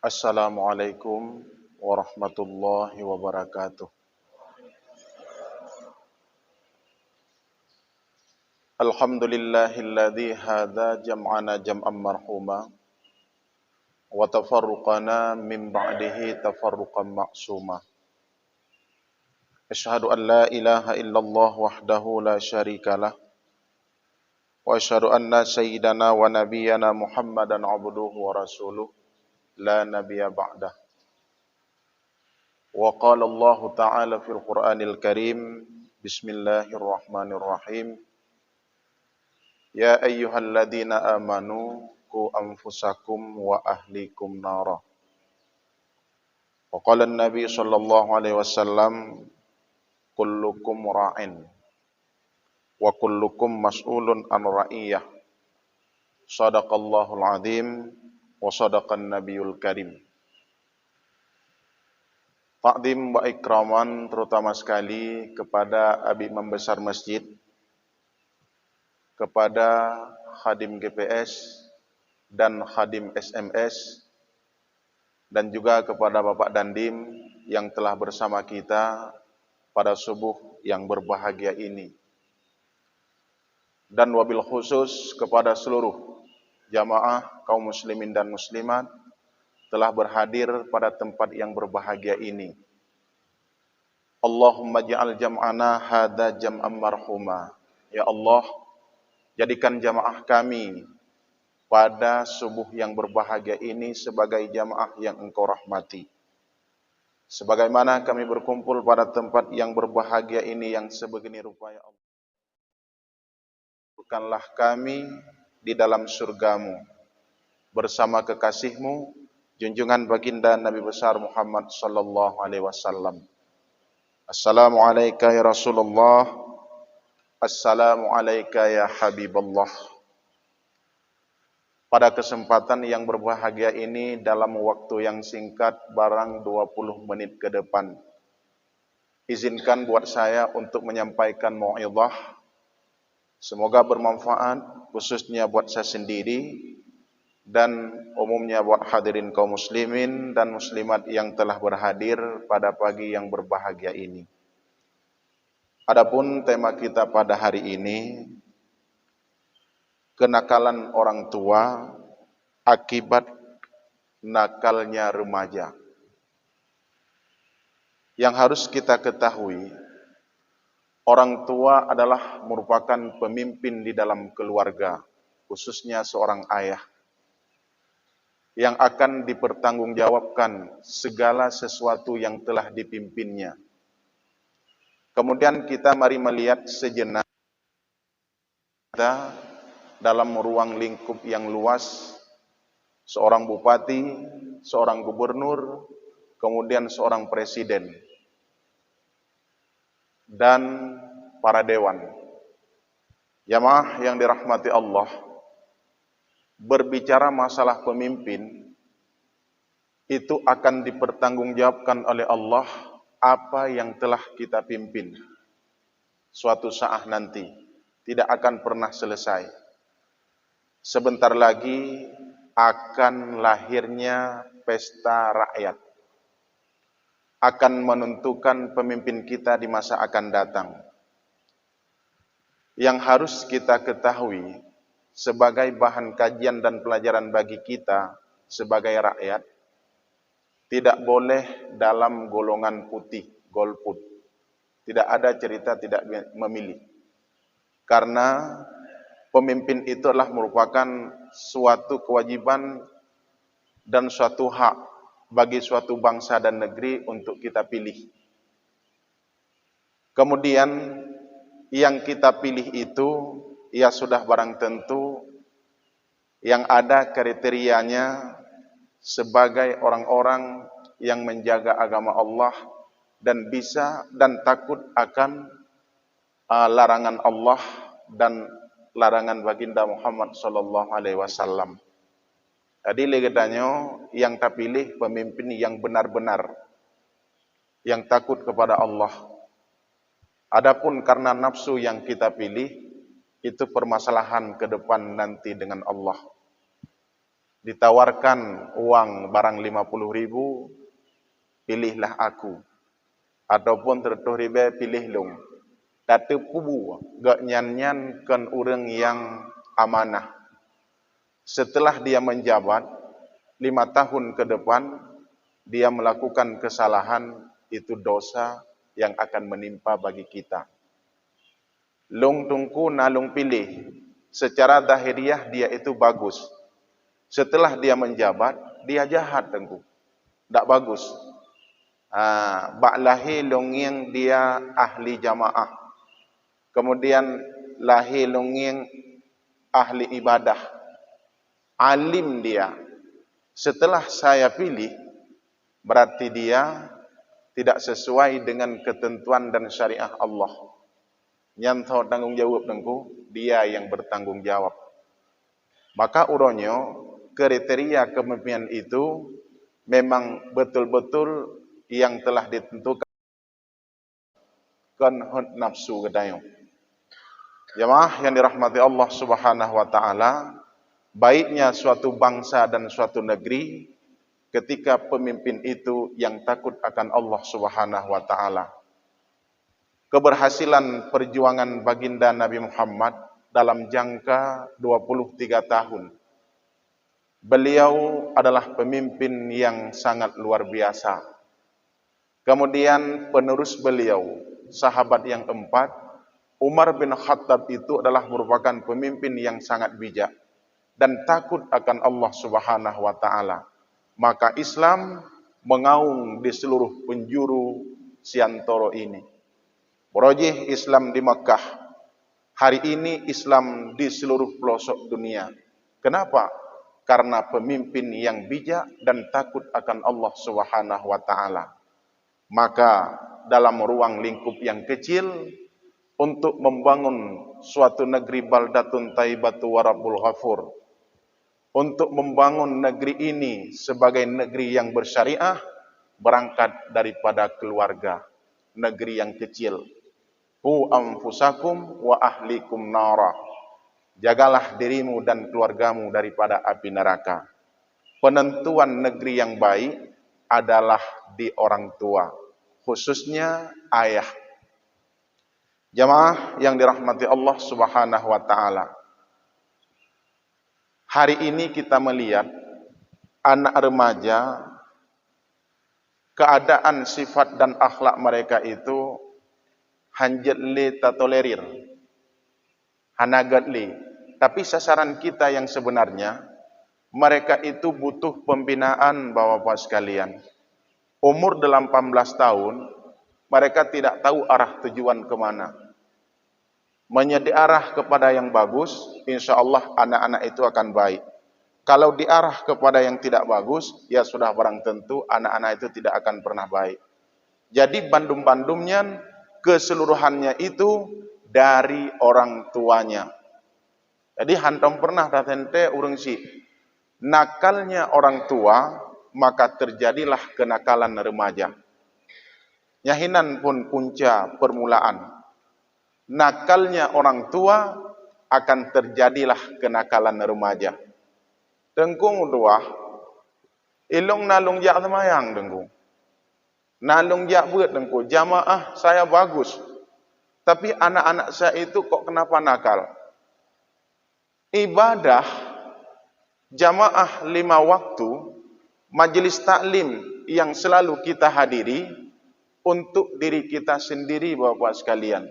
Assalamualaikum warahmatullahi wabarakatuh. Alhamdulillahilladzi hadza jam'ana jam'an marhuma wa tafarruqana min ba'dihi tafarruqan ma'suma. Asyhadu an la ilaha illallah wahdahu la syarikalah wa asyhadu anna sayyidana wa nabiyyana Muhammadan abduhu wa rasuluh la nabiyya ba'dah. Wa qala Allah ta'ala fil Qur'anil Karim, bismillahirrahmanirrahim. Ya ayyuhalladzina amanu qu anfusakum wa ahlikum nara. Wa qala an-nabi sallallahu alaihi wasallam, kullukum ra'in wa kullukum mas'ulun an ra'iyah. Shadaqallahul azim wa sadaqan nabiyul karim. Takdim wa ikraman terutama sekali kepada Abi Imam Besar Masjid, kepada Khadim GPS dan Khadim SMS, dan juga kepada Bapak Dandim yang telah bersama kita pada subuh yang berbahagia ini. Dan wabil khusus kepada seluruh jamaah kaum muslimin dan muslimat telah berhadir pada tempat yang berbahagia ini. Allahumma ja'al jam'ana hadza jam'an marhuma. Ya Allah, jadikan jamaah kami pada subuh yang berbahagia ini sebagai jamaah yang Engkau rahmati. Sebagaimana kami berkumpul pada tempat yang berbahagia ini yang sebegini rupa, ya Allah, bukanlah kami di dalam surgamu bersama kekasihmu, junjungan baginda Nabi besar Muhammad sallallahu alaihi wasallam. Assalamualaikum ya Rasulullah. Assalamualaikum ya Habiballah. Pada kesempatan yang berbahagia ini, dalam waktu yang singkat, barang 20 menit ke depan, izinkan buat saya untuk menyampaikan mau'izah. Semoga bermanfaat, khususnya buat saya sendiri dan umumnya buat hadirin kaum muslimin dan muslimat yang telah berhadir pada pagi yang berbahagia ini. Adapun tema kita pada hari ini, kenakalan orang tua akibat nakalnya remaja. Yang harus kita ketahui, orang tua adalah merupakan pemimpin di dalam keluarga, khususnya seorang ayah, yang akan dipertanggungjawabkan segala sesuatu yang telah dipimpinnya. Kemudian kita mari melihat sejenak kita dalam ruang lingkup yang luas, seorang bupati, seorang gubernur, kemudian seorang presiden, dan para dewan. Jamaah yang dirahmati Allah, berbicara masalah pemimpin, itu akan dipertanggungjawabkan oleh Allah apa yang telah kita pimpin. Suatu saat nanti, tidak akan pernah selesai. Sebentar lagi akan lahirnya pesta rakyat, akan menentukan pemimpin kita di masa akan datang. Yang harus kita ketahui sebagai bahan kajian dan pelajaran bagi kita sebagai rakyat, tidak boleh dalam golongan putih, golput. Tidak ada cerita tidak memilih. Karena pemimpin itu adalah merupakan suatu kewajiban dan suatu hak bagi suatu bangsa dan negeri untuk kita pilih. Kemudian yang kita pilih itu, ya sudah barang tentu yang ada kriterianya sebagai orang-orang yang menjaga agama Allah dan bisa dan takut akan larangan Allah dan larangan baginda Muhammad sallallahu alaihi wasallam. Jadi legedanyo yang terpilih pemimpin yang benar-benar, yang takut kepada Allah. Adapun karena nafsu yang kita pilih, itu permasalahan ke depan nanti dengan Allah. ditawarkan uang barang 50.000, pilihlah aku. Ataupun tertuh ribe pilih long. Datu pubu gak nyan-nyan kan orang yang amanah. Setelah dia menjabat 5 tahun ke depan, dia melakukan kesalahan, itu dosa yang akan menimpa bagi kita. Long tungku nalung pilih, secara zahiriah dia itu bagus. Setelah dia menjabat, dia jahat tengku. Tak bagus. Baklahi longing dia ahli jamaah. Kemudian lahir longing ahli ibadah. Alim dia. Setelah saya pilih, berarti dia tidak sesuai dengan ketentuan dan syariah Allah. Nyantau tanggung jawab tengku, dia yang bertanggung jawab. Maka uronyo, kriteria kepemimpinan itu memang betul-betul yang telah ditentukan kan nafsu kedayung. Jemaah yang dirahmati Allah Subhanahu wa taala, baiknya suatu bangsa dan suatu negeri ketika pemimpin itu yang takut akan Allah Subhanahu wa taala. Keberhasilan perjuangan baginda Nabi Muhammad dalam jangka 23 tahun. Beliau adalah pemimpin yang sangat luar biasa. Kemudian penerus beliau, sahabat yang keempat, Umar bin Khattab itu adalah merupakan pemimpin yang sangat bijak dan takut akan Allah Subhanahu wa taala. Maka Islam mengaung di seluruh penjuru Siantoro ini. Merojih Islam di Makkah. Hari ini Islam di seluruh pelosok dunia. Kenapa? Karena pemimpin yang bijak dan takut akan Allah Subhanahu wa taala. Maka dalam ruang lingkup yang kecil, untuk membangun suatu negeri baldatun taibatu warabul ghafur, untuk membangun negeri ini sebagai negeri yang bersyariah, berangkat daripada keluarga, negeri yang kecil. Hu anfusakum wa ahlikum nara. Jagalah dirimu dan keluargamu daripada api neraka. Penentuan negeri yang baik adalah di orang tua, khususnya ayah. Jamaah yang dirahmati Allah Subhanahu wa taala. Hari ini kita melihat anak remaja, keadaan sifat dan akhlak mereka itu hanjetli tatolerir, hanagatli. Tapi sasaran kita yang sebenarnya, mereka itu butuh pembinaan Bapak-Bapak sekalian. Umur 18 tahun, mereka tidak tahu arah tujuan kemana. Menjadi arah kepada yang bagus, insya Allah anak-anak itu akan baik. Kalau diarah kepada yang tidak bagus, ya sudah barang tentu anak-anak itu tidak akan pernah baik. Jadi bandum-bandumnya, keseluruhannya itu dari orang tuanya. Jadi hantam pernah datente urang si nakalnya orang tua, maka terjadilah kenakalan remaja. Nyahinan pun punca permulaan. Nakalnya orang tua akan terjadilah kenakalan remaja. Tengkung dua, ilung nalung jak semayang tengkung. Nalung jak buat tengkung, jamaah saya bagus. Tapi anak-anak saya itu kok kenapa nakal? Ibadah jamaah 5 waktu, majelis taklim yang selalu kita hadiri untuk diri kita sendiri Bapak sekalian.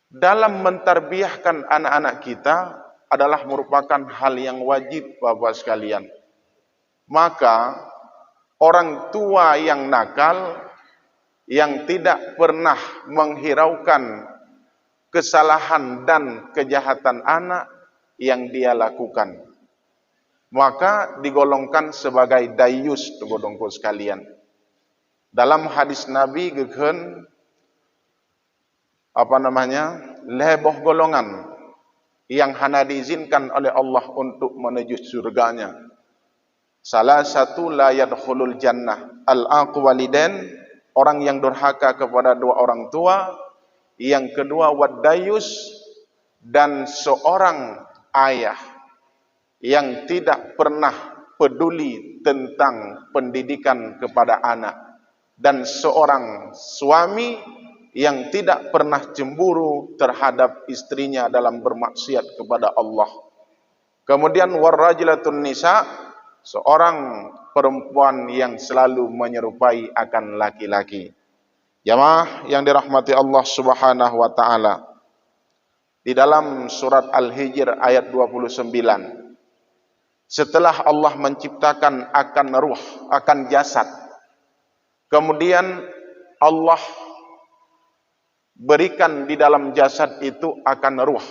Dalam mentarbiahkan anak-anak kita adalah merupakan hal yang wajib Bapak sekalian. Maka orang tua yang nakal, yang tidak pernah menghiraukan kesalahan dan kejahatan anak yang dia lakukan, maka digolongkan sebagai dayus tunggu-tunggu sekalian. Dalam hadis Nabi gegen leboh golongan yang hanya diizinkan oleh Allah untuk menuju surganya. Salah satu la yadkhulul jannah al-aqu walidain, orang yang durhaka kepada 2 orang tua. Yang kedua wadayus, dan seorang ayah yang tidak pernah peduli tentang pendidikan kepada anak, dan seorang suami yang tidak pernah cemburu terhadap istrinya dalam bermaksiat kepada Allah. Kemudian warrajulatun nisa, seorang perempuan yang selalu menyerupai akan laki-laki. Jamaah yang dirahmati Allah Subhanahu wa taala. Di dalam surat Al-Hijr ayat 29, setelah Allah menciptakan akan ruh, akan jasad, kemudian Allah berikan di dalam jasad itu akan ruh.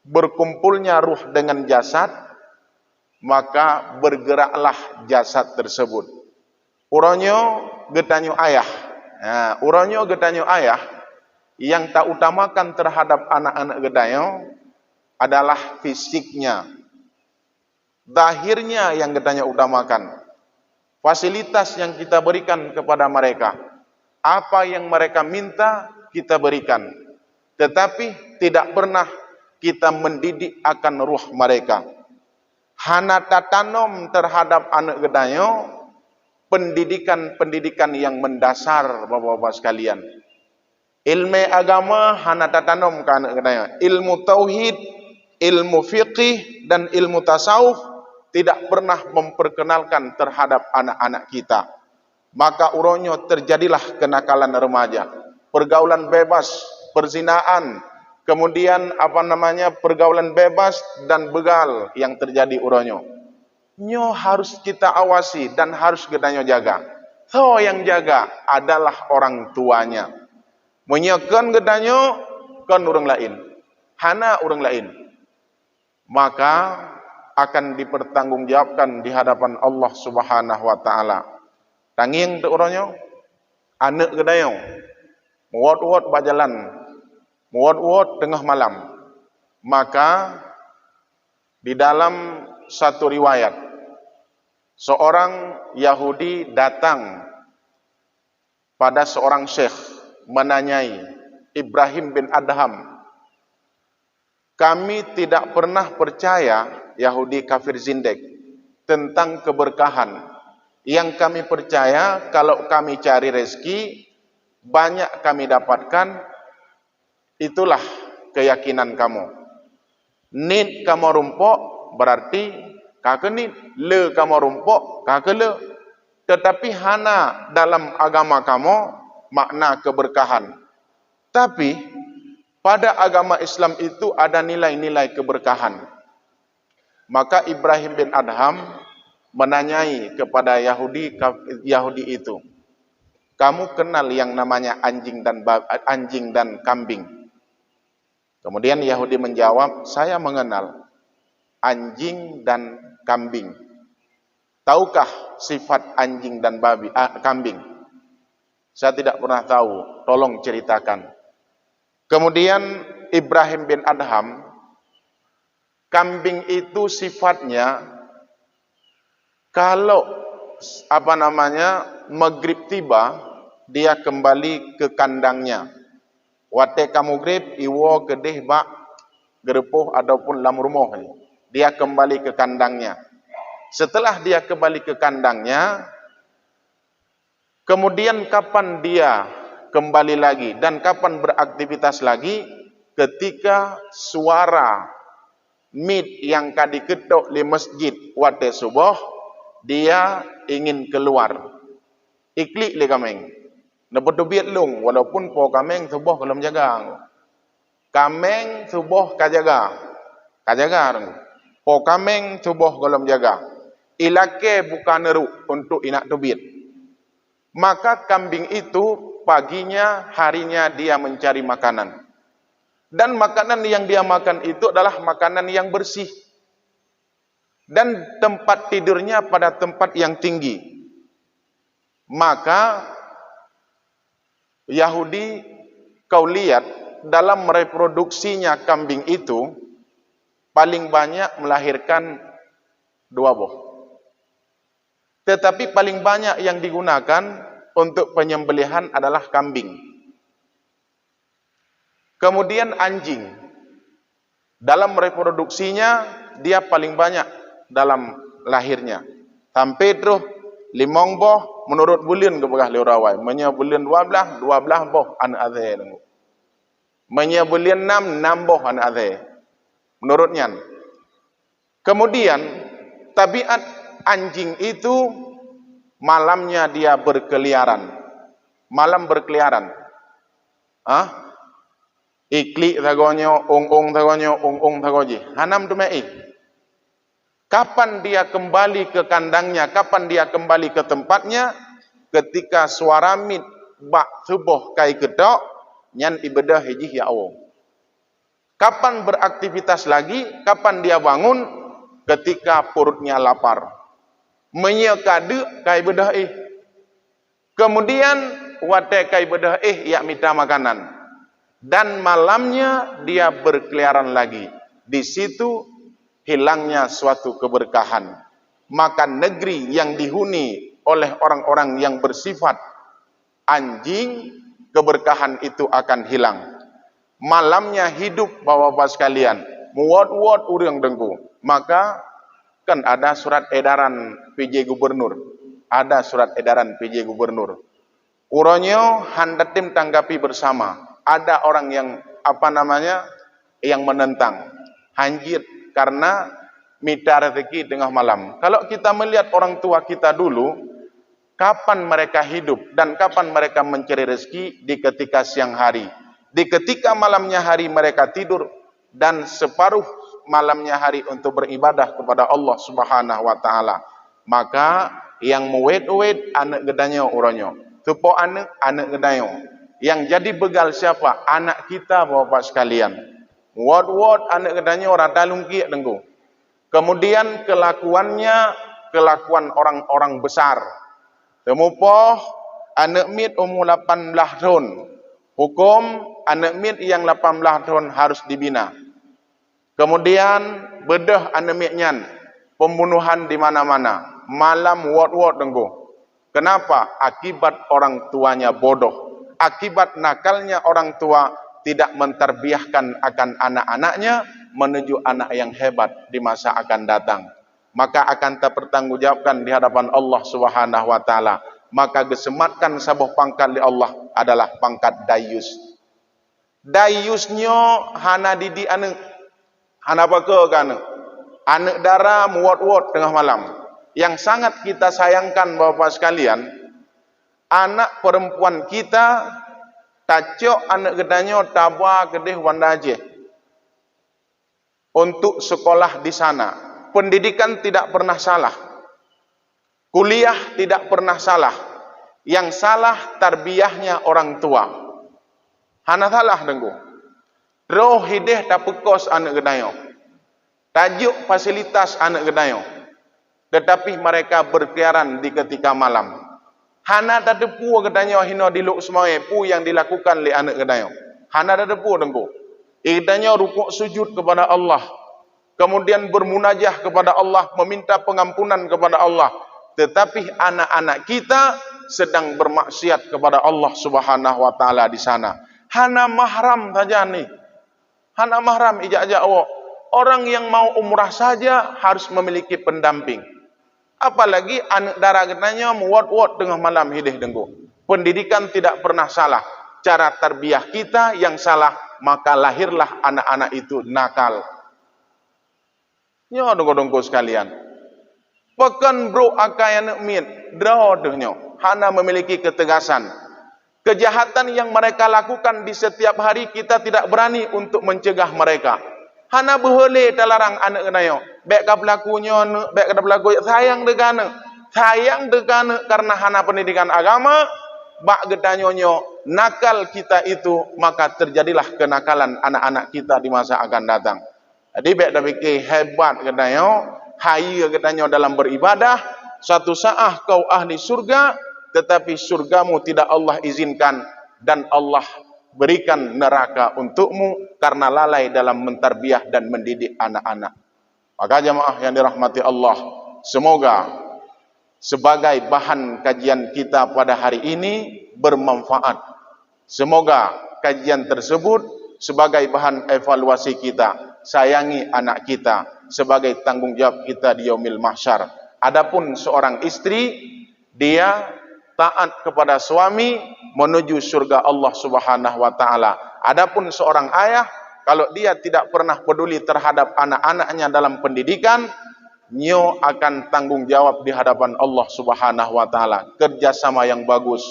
Berkumpulnya ruh dengan jasad, maka bergeraklah jasad tersebut. Uronyo getanyo ayah. Nah, uronyo getanyo ayah yang tak utamakan terhadap anak-anak getanyo adalah fisiknya. Zahirnya yang getanyo utamakan. Fasilitas yang kita berikan kepada mereka. Apa yang mereka minta kita berikan. Tetapi tidak pernah kita mendidik akan ruh mereka. Hana tatanom terhadap anak gedanyo pendidikan-pendidikan yang mendasar, bapak-bapak sekalian. Ilmu agama hana tatanom ke anak gedanyo. Ilmu tauhid, ilmu fiqih dan ilmu tasawuf tidak pernah memperkenalkan terhadap anak-anak kita. Maka uronyo terjadilah kenakalan remaja, pergaulan bebas, perzinaan, kemudian pergaulan bebas dan begal yang terjadi uronyo. Nyo harus kita awasi dan harus gedanyo jaga. So yang jaga adalah orang tuanya. Menyekan gedanyo kan orang lain, hana orang lain, maka akan dipertanggungjawabkan di hadapan Allah Subhanahu wa taala. Tanging tu uronyo anak gedayo muat-muat berjalan, muat-muat tengah malam. Maka di dalam satu riwayat, seorang Yahudi datang pada seorang syekh menanyai Ibrahim bin Adham, kami tidak pernah percaya, Yahudi kafir zindek, tentang keberkahan. Yang kami percaya kalau kami cari rezeki banyak kami dapatkan, itulah keyakinan kamu. Nid kamu rumpok berarti kake nid, le kamu rumpok kake le. Tetapi hana dalam agama kamu makna keberkahan. Tapi pada agama Islam itu ada nilai-nilai keberkahan. Maka Ibrahim bin Adham menanyai kepada Yahudi itu, kamu kenal yang namanya anjing dan kambing? Kemudian Yahudi menjawab, saya mengenal anjing dan kambing. Tahukah sifat anjing dan kambing? Saya tidak pernah tahu, tolong ceritakan. Kemudian Ibrahim bin Adham, kambing itu sifatnya kalau maghrib tiba, dia kembali ke kandangnya. Wate kamu maghrib, iwo gedeh bak gerepuh ataupun lam rumah. Dia kembali ke kandangnya. Setelah dia kembali ke kandangnya, kemudian kapan dia kembali lagi dan kapan beraktivitas lagi? Ketika suara mid yang kadiketok di masjid wate subuh, dia ingin keluar. Iklik le kameng. Nebetubit lung walaupun po kameng subuh kalau menjaga. Kameng subuh kajaga. Kajaga. Po kameng subuh kalau menjaga. Ilake bukan neru untuk inak tubit. Maka kambing itu paginya, harinya dia mencari makanan. Dan makanan yang dia makan itu adalah makanan yang bersih. Dan tempat tidurnya pada tempat yang tinggi. Maka Yahudi, kau lihat dalam reproduksinya kambing itu paling banyak melahirkan 2 buah. Tetapi paling banyak yang digunakan untuk penyembelihan adalah kambing. Kemudian anjing. Dalam reproduksinya dia paling banyak dalam lahirnya. Sampai terus limong boh menurut bulan ke begah liurawai. Menya bulan 12 boh anak azai dengu. Menya bulan 6 boh anak azai. Menurutnya. Kemudian tabiat anjing itu malamnya dia berkeliaran. Malam berkeliaran. Ikli tagonyo, ong tagonyo, ong tagoji. Hanam tu mai. Kapan dia kembali ke kandangnya? Kapan dia kembali ke tempatnya? Ketika suara mit bak subuh kai kedok, nyan ibadah hiji ya Allah. Kapan beraktivitas lagi? Kapan dia bangun? Ketika perutnya lapar. Menyekade kai bedah Kemudian wate kai bedah yak minta makanan. Dan malamnya dia berkeliaran lagi. Di situ hilangnya suatu keberkahan. Maka negeri yang dihuni oleh orang-orang yang bersifat anjing, keberkahan itu akan hilang. Malamnya hidup bapak-bapak sekalian, muat-muat urang dengku. Maka kan ada surat edaran PJ Gubernur. Ada surat edaran PJ Gubernur. Uronyo handatim tanggapi bersama. Ada orang yang yang menentang. Hanjir karena minta rezeki tengah malam. Kalau kita melihat orang tua kita dulu, kapan mereka hidup dan kapan mereka mencari rezeki? Di ketika siang hari. Di ketika malamnya hari mereka tidur dan separuh malamnya hari untuk beribadah kepada Allah Subhanahu wa taala. Maka yang muwet-wet anak gedanyo uronyo. Tupo anak gedanyo. Yang jadi begal siapa? Anak kita bapak sekalian. Wad anak gedanyo rada lungki dengku. Kemudian kelakuannya kelakuan orang-orang besar. Temupoh anak mit umur 18 tahun. Hukum anak mit yang 18 tahun harus dibina. Kemudian bedah anak mitnya pembunuhan di mana-mana. Malam wad dengku. Kenapa? Akibat orang tuanya bodoh. Akibat nakalnya orang tua tidak menterbiahkan akan anak-anaknya menuju anak yang hebat di masa akan datang. Maka akan terpertanggungjawabkan di hadapan Allah Subhanahu wa taala. Maka gesematkan sabuh pangkat di Allah adalah pangkat dayus. Dayusnyo hana didi anak. Hana pake kana. Anak dara muat-muat tengah malam. Yang sangat kita sayangkan bapak sekalian, anak perempuan kita tacok anak gedanyo tabah gedeh wandaje untuk sekolah di sana. Pendidikan tidak pernah salah. Kuliah tidak pernah salah. Yang salah tarbiyahnya orang tua. Hana salah dengku. Roh hideh tapekos anak gedanyo. Tajuk fasilitas anak gedanyo. Tetapi mereka berkeliaran di ketika malam. Hana ada pu gedanyo hino diluk semuanya pu yang dilakukan oleh anak gedanyo. Hana ada pu dengku. Gedanyo rukuk sujud kepada Allah. Kemudian bermunajah kepada Allah, meminta pengampunan kepada Allah. Tetapi anak-anak kita sedang bermaksiat kepada Allah Subhanahu wa taala di sana. Hana mahram saja nih. Hana mahram ijak-ijak awak. Orang yang mau umrah saja harus memiliki pendamping. Apalagi anak darah genanya muat-muat tengah malam hidih dengku. Pendidikan tidak pernah salah. Cara tarbiyah kita yang salah, maka lahirlah anak-anak itu nakal. Nyo dengku sekalian. Pekan bro akai anak mit, draw denyo. Hana memiliki ketegasan. Kejahatan yang mereka lakukan di setiap hari kita tidak berani untuk mencegah mereka. Hana berhole talarang anak genayo. Baik ka pelakunya, baik ka pelaku sayang degana. Sayang degana karena hana pendidikan agama, bak gedanyonyo nakal kita itu, maka terjadilah kenakalan anak-anak kita di masa akan datang. Jadi baik dah fikir hebat gedanyo, hai gedanyo dalam beribadah, suatu saat kau ahli surga, tetapi surgamu tidak Allah izinkan dan Allah berikan neraka untukmu karena lalai dalam mentarbiah dan mendidik anak-anak. Maka jemaah yang dirahmati Allah, semoga sebagai bahan kajian kita pada hari ini bermanfaat. Semoga kajian tersebut sebagai bahan evaluasi kita. Sayangi anak kita, sebagai tanggung jawab kita di yaumil mahsyar. Adapun seorang istri, dia taat kepada suami menuju surga Allah Subhanahu wa taala. Adapun seorang ayah, kalau dia tidak pernah peduli terhadap anak-anaknya dalam pendidikan, nyo akan tanggung jawab di hadapan Allah Subhanahu wa taala. Kerjasama yang bagus,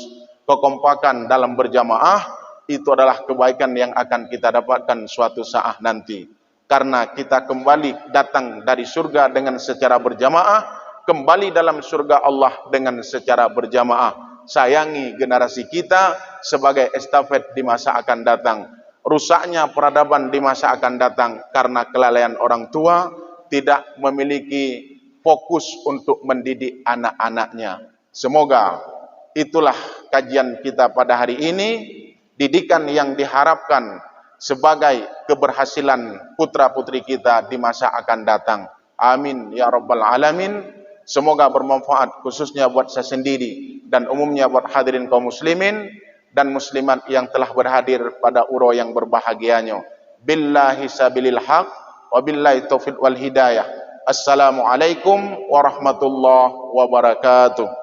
kekompakan dalam berjamaah, itu adalah kebaikan yang akan kita dapatkan suatu saat nanti. Karena kita kembali datang dari surga dengan secara berjamaah, kembali dalam surga Allah dengan secara berjamaah. Sayangi generasi kita sebagai estafet di masa akan datang. Rusaknya peradaban di masa akan datang karena kelalaian orang tua, tidak memiliki fokus untuk mendidik anak-anaknya. Semoga itulah kajian kita pada hari ini, didikan yang diharapkan sebagai keberhasilan putra-putri kita di masa akan datang. Amin ya rabbal alamin. Semoga bermanfaat khususnya buat saya sendiri dan umumnya buat hadirin kaum muslimin dan muslimat yang telah berhadir pada uro yang berbahagianya. Billahi sabilil haq wa billahi taufiq wal hidayah. Assalamualaikum warahmatullahi wabarakatuh.